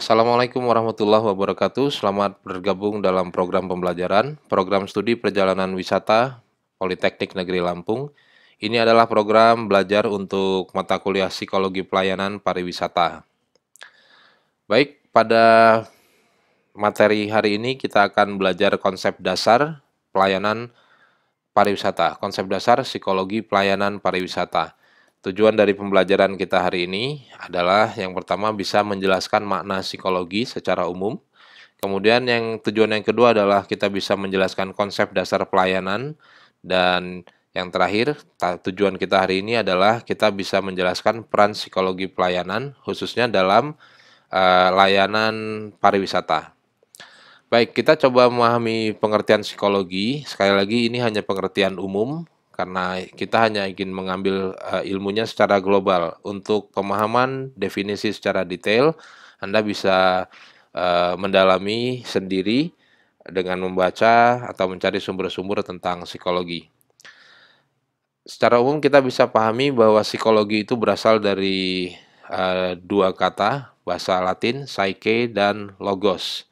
Assalamualaikum warahmatullahi wabarakatuh. Selamat bergabung dalam program pembelajaran, program studi perjalanan wisata Politeknik Negeri Lampung. Ini adalah program belajar untuk mata kuliah Psikologi Pelayanan Pariwisata. Baik, pada materi hari ini kita akan belajar konsep dasar pelayanan pariwisata, konsep dasar psikologi pelayanan pariwisata. Tujuan dari pembelajaran kita hari ini adalah yang pertama bisa menjelaskan makna psikologi secara umum. Kemudian tujuan yang kedua adalah kita bisa menjelaskan konsep dasar pelayanan, dan yang terakhir tujuan kita hari ini adalah kita bisa menjelaskan peran psikologi pelayanan khususnya dalam layanan pariwisata. Baik, kita coba memahami pengertian psikologi. Sekali lagi ini hanya pengertian umum karena kita hanya ingin mengambil ilmunya secara global. Untuk pemahaman definisi secara detail, Anda bisa mendalami sendiri dengan membaca atau mencari sumber-sumber tentang psikologi. Secara umum kita bisa pahami bahwa psikologi itu berasal dari dua kata bahasa Latin, psyche dan logos,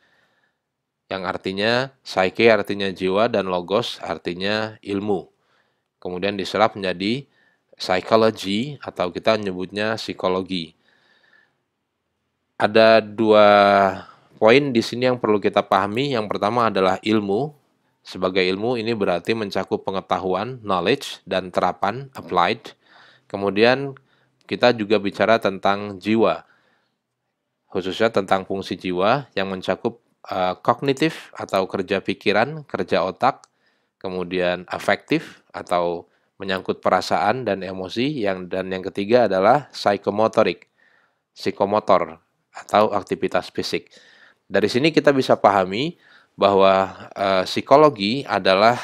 yang artinya psyche artinya jiwa dan logos artinya ilmu. Kemudian diserap menjadi psychology atau kita menyebutnya psikologi. Ada dua poin di sini yang perlu kita pahami. Yang pertama adalah ilmu. Sebagai ilmu ini berarti mencakup pengetahuan, knowledge, dan terapan, applied. Kemudian kita juga bicara tentang jiwa, khususnya tentang fungsi jiwa yang mencakup kognitif atau kerja pikiran, kerja otak, kemudian afektif atau menyangkut perasaan dan emosi, dan yang ketiga adalah psikomotorik, psikomotor atau aktivitas fisik. Dari sini kita bisa pahami bahwa psikologi adalah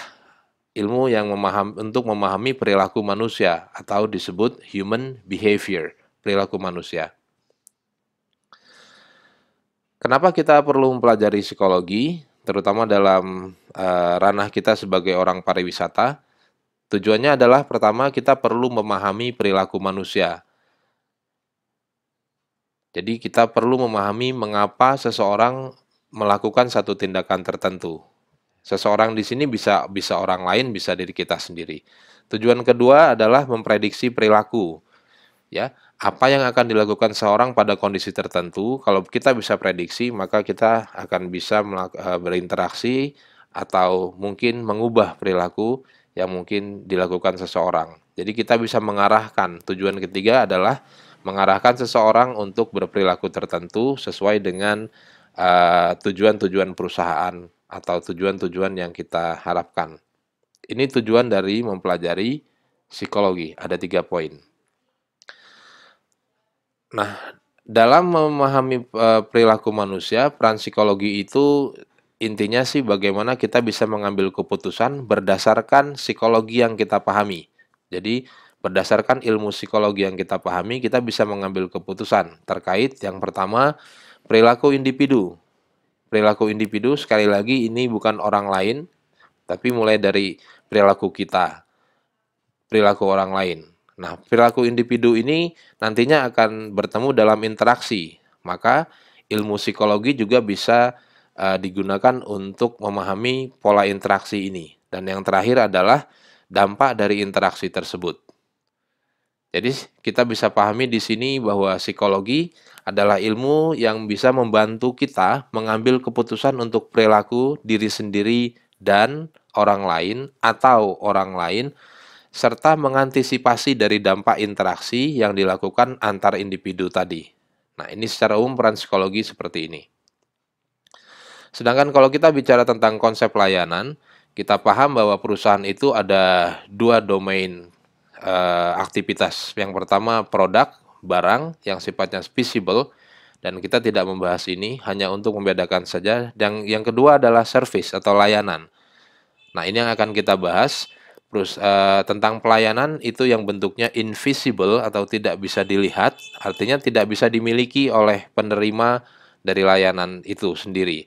ilmu yang untuk memahami perilaku manusia atau disebut human behavior, perilaku manusia. Kenapa kita perlu mempelajari psikologi, terutama dalam ranah kita sebagai orang pariwisata? Tujuannya adalah pertama kita perlu memahami perilaku manusia. Jadi kita perlu memahami mengapa seseorang melakukan satu tindakan tertentu. Seseorang di sini bisa orang lain, bisa diri kita sendiri. Tujuan kedua adalah memprediksi perilaku. Ya, apa yang akan dilakukan seorang pada kondisi tertentu, kalau kita bisa prediksi, maka kita akan bisa berinteraksi atau mungkin mengubah perilaku yang mungkin dilakukan seseorang. Jadi kita bisa mengarahkan. Tujuan ketiga adalah mengarahkan seseorang untuk berperilaku tertentu sesuai dengan tujuan-tujuan perusahaan atau tujuan-tujuan yang kita harapkan. Ini tujuan dari mempelajari psikologi. Ada 3 poin. Nah, dalam memahami perilaku manusia, peran psikologi itu intinya sih bagaimana kita bisa mengambil keputusan berdasarkan psikologi yang kita pahami. Jadi, berdasarkan ilmu psikologi yang kita pahami, kita bisa mengambil keputusan terkait yang pertama, perilaku individu. Perilaku individu sekali lagi ini bukan orang lain, tapi mulai dari perilaku kita, perilaku orang lain. Nah, perilaku individu ini nantinya akan bertemu dalam interaksi. Maka ilmu psikologi juga bisa digunakan untuk memahami pola interaksi ini. Dan yang terakhir adalah dampak dari interaksi tersebut. Jadi kita bisa pahami di sini bahwa psikologi adalah ilmu yang bisa membantu kita mengambil keputusan untuk perilaku diri sendiri dan orang lain atau orang lain, serta mengantisipasi dari dampak interaksi yang dilakukan antar individu tadi. Nah, ini secara umum peran psikologi seperti ini. Sedangkan kalau kita bicara tentang konsep layanan, kita paham bahwa perusahaan itu ada 2 domain aktivitas. Yang pertama produk, barang yang sifatnya visible, dan kita tidak membahas ini, hanya untuk membedakan saja. Dan yang kedua adalah service atau layanan. Nah, ini yang akan kita bahas. Terus tentang pelayanan itu yang bentuknya invisible atau tidak bisa dilihat, artinya tidak bisa dimiliki oleh penerima dari layanan itu sendiri.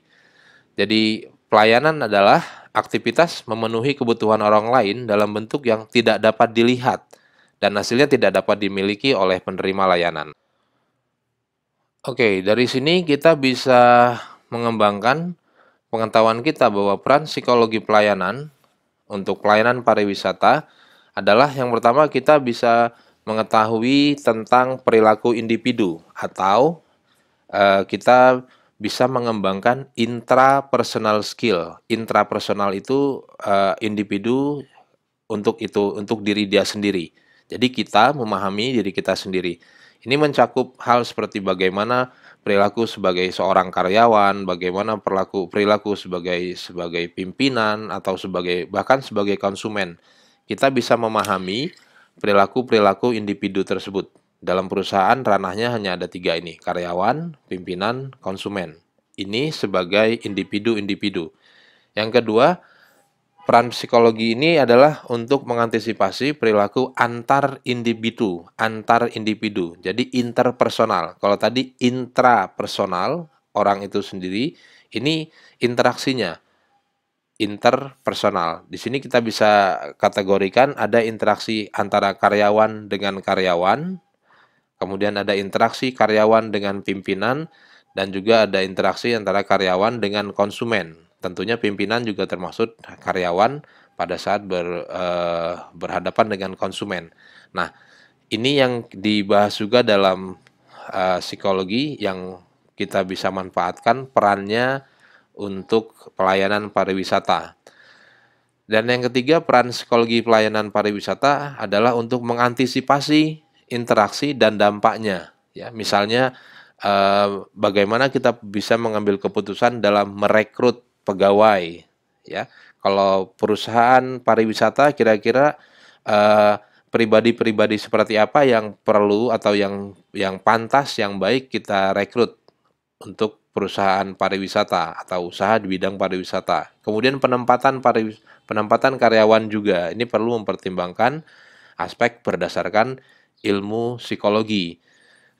Jadi pelayanan adalah aktivitas memenuhi kebutuhan orang lain dalam bentuk yang tidak dapat dilihat dan hasilnya tidak dapat dimiliki oleh penerima layanan. Oke, dari sini kita bisa mengembangkan pengetahuan kita bahwa peran psikologi pelayanan untuk pelayanan pariwisata adalah yang pertama kita bisa mengetahui tentang perilaku individu atau kita bisa mengembangkan intrapersonal skill. Intrapersonal itu individu untuk diri dia sendiri. Jadi kita memahami diri kita sendiri. Ini mencakup hal seperti bagaimana perilaku sebagai seorang karyawan, bagaimana perilaku sebagai pimpinan atau bahkan sebagai konsumen. Kita bisa memahami perilaku-perilaku individu tersebut. Dalam perusahaan ranahnya hanya ada tiga ini, karyawan, pimpinan, konsumen. Ini sebagai individu-individu. Yang kedua, peran psikologi ini adalah untuk mengantisipasi perilaku antar individu. Jadi interpersonal. Kalau tadi intrapersonal, orang itu sendiri, ini interaksinya interpersonal. Di sini kita bisa kategorikan ada interaksi antara karyawan dengan karyawan, kemudian ada interaksi karyawan dengan pimpinan, dan juga ada interaksi antara karyawan dengan konsumen. Tentunya pimpinan juga termasuk karyawan pada saat berhadapan dengan konsumen. Nah, ini yang dibahas juga dalam psikologi yang kita bisa manfaatkan perannya untuk pelayanan pariwisata. Dan yang ketiga, peran psikologi pelayanan pariwisata adalah untuk mengantisipasi interaksi dan dampaknya. Ya, misalnya bagaimana kita bisa mengambil keputusan dalam merekrut pegawai. Ya, kalau perusahaan pariwisata kira-kira pribadi-pribadi seperti apa yang perlu atau yang pantas, yang baik kita rekrut untuk perusahaan pariwisata atau usaha di bidang pariwisata. Kemudian penempatan karyawan juga ini perlu mempertimbangkan aspek berdasarkan ilmu psikologi.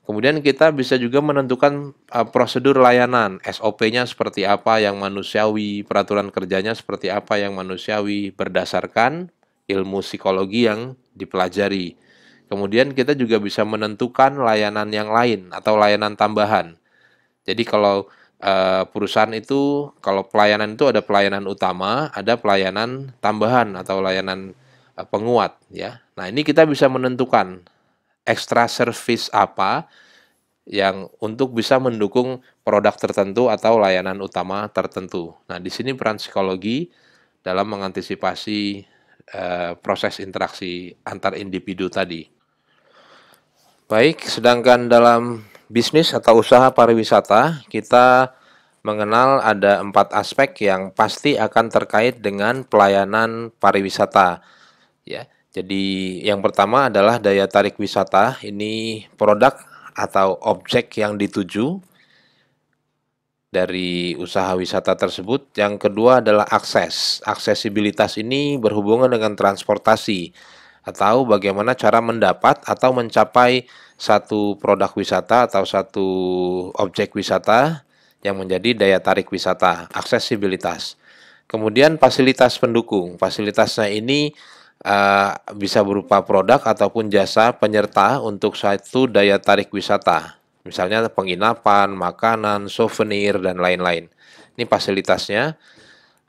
Kemudian kita bisa juga menentukan prosedur layanan, SOP-nya seperti apa yang manusiawi, peraturan kerjanya seperti apa yang manusiawi berdasarkan ilmu psikologi yang dipelajari. Kemudian kita juga bisa menentukan layanan yang lain atau layanan tambahan. Jadi kalau perusahaan itu, kalau pelayanan itu ada pelayanan utama, ada pelayanan tambahan atau layanan penguat, ya. Nah, ini kita bisa menentukan extra service apa yang untuk bisa mendukung produk tertentu atau layanan utama tertentu. Nah, di sini peran psikologi dalam mengantisipasi proses interaksi antar individu tadi. Baik, sedangkan dalam bisnis atau usaha pariwisata, kita mengenal ada 4 aspek yang pasti akan terkait dengan pelayanan pariwisata. Ya, jadi yang pertama adalah daya tarik wisata. Ini produk atau objek yang dituju dari usaha wisata tersebut. Yang kedua adalah akses. Aksesibilitas ini berhubungan dengan transportasi atau bagaimana cara mendapat atau mencapai satu produk wisata atau satu objek wisata yang menjadi daya tarik wisata, aksesibilitas. Kemudian fasilitas pendukung. Fasilitasnya ini bisa berupa produk ataupun jasa penyerta untuk satu daya tarik wisata. Misalnya penginapan, makanan, souvenir, dan lain-lain. Ini fasilitasnya.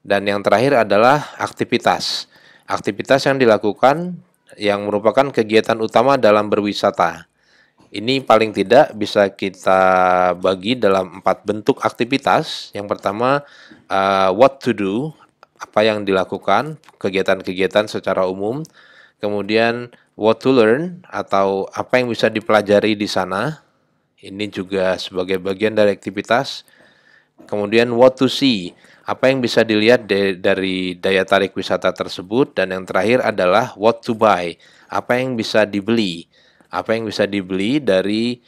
Dan yang terakhir adalah aktivitas. Aktivitas yang dilakukan yang merupakan kegiatan utama dalam berwisata. Ini paling tidak bisa kita bagi dalam 4 bentuk aktivitas. Yang pertama, what to do, apa yang dilakukan, kegiatan-kegiatan secara umum. Kemudian, what to learn, atau apa yang bisa dipelajari di sana. Ini juga sebagai bagian dari aktivitas. Kemudian, what to see, apa yang bisa dilihat dari daya tarik wisata tersebut. Dan yang terakhir adalah what to buy, apa yang bisa dibeli. Apa yang bisa dibeli dari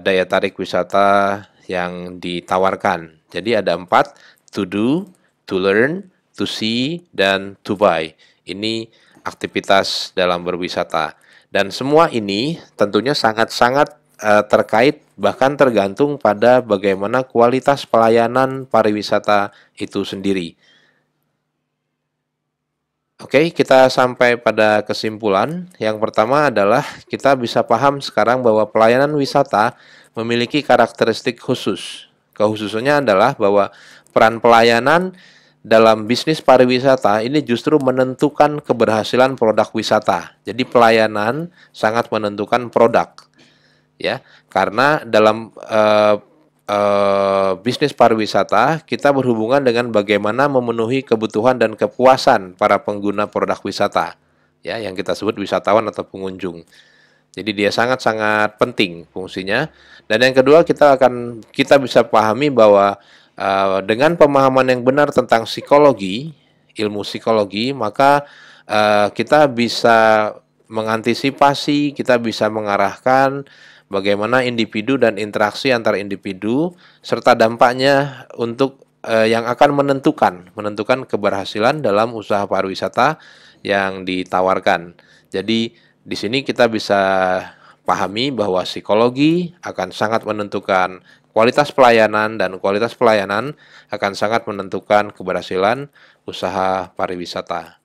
daya tarik wisata yang ditawarkan. Jadi ada 4, to do, to learn, to see, dan to buy. Ini aktivitas dalam berwisata. Dan semua ini tentunya sangat-sangat terkait bahkan tergantung pada bagaimana kualitas pelayanan pariwisata itu sendiri. Oke, kita sampai pada kesimpulan. Yang pertama adalah kita bisa paham sekarang bahwa pelayanan wisata memiliki karakteristik khusus. Kekhususannya adalah bahwa peran pelayanan dalam bisnis pariwisata ini justru menentukan keberhasilan produk wisata. Jadi pelayanan sangat menentukan produk, ya. Karena dalam bisnis pariwisata, kita berhubungan dengan bagaimana memenuhi kebutuhan dan kepuasan para pengguna produk wisata, ya, yang kita sebut wisatawan atau pengunjung. Jadi dia sangat-sangat penting fungsinya. Dan yang kedua kita bisa pahami bahwa dengan pemahaman yang benar tentang psikologi, ilmu psikologi, maka kita bisa mengantisipasi, kita bisa mengarahkan bagaimana individu dan interaksi antar individu serta dampaknya untuk yang akan menentukan keberhasilan dalam usaha pariwisata yang ditawarkan. Jadi di sini kita bisa pahami bahwa psikologi akan sangat menentukan kualitas pelayanan dan kualitas pelayanan akan sangat menentukan keberhasilan usaha pariwisata.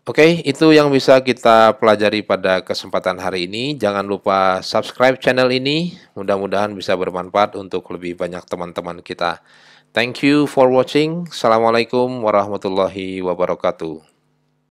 Oke, itu yang bisa kita pelajari pada kesempatan hari ini. Jangan lupa subscribe channel ini. Mudah-mudahan bisa bermanfaat untuk lebih banyak teman-teman kita. Thank you for watching. Assalamualaikum warahmatullahi wabarakatuh.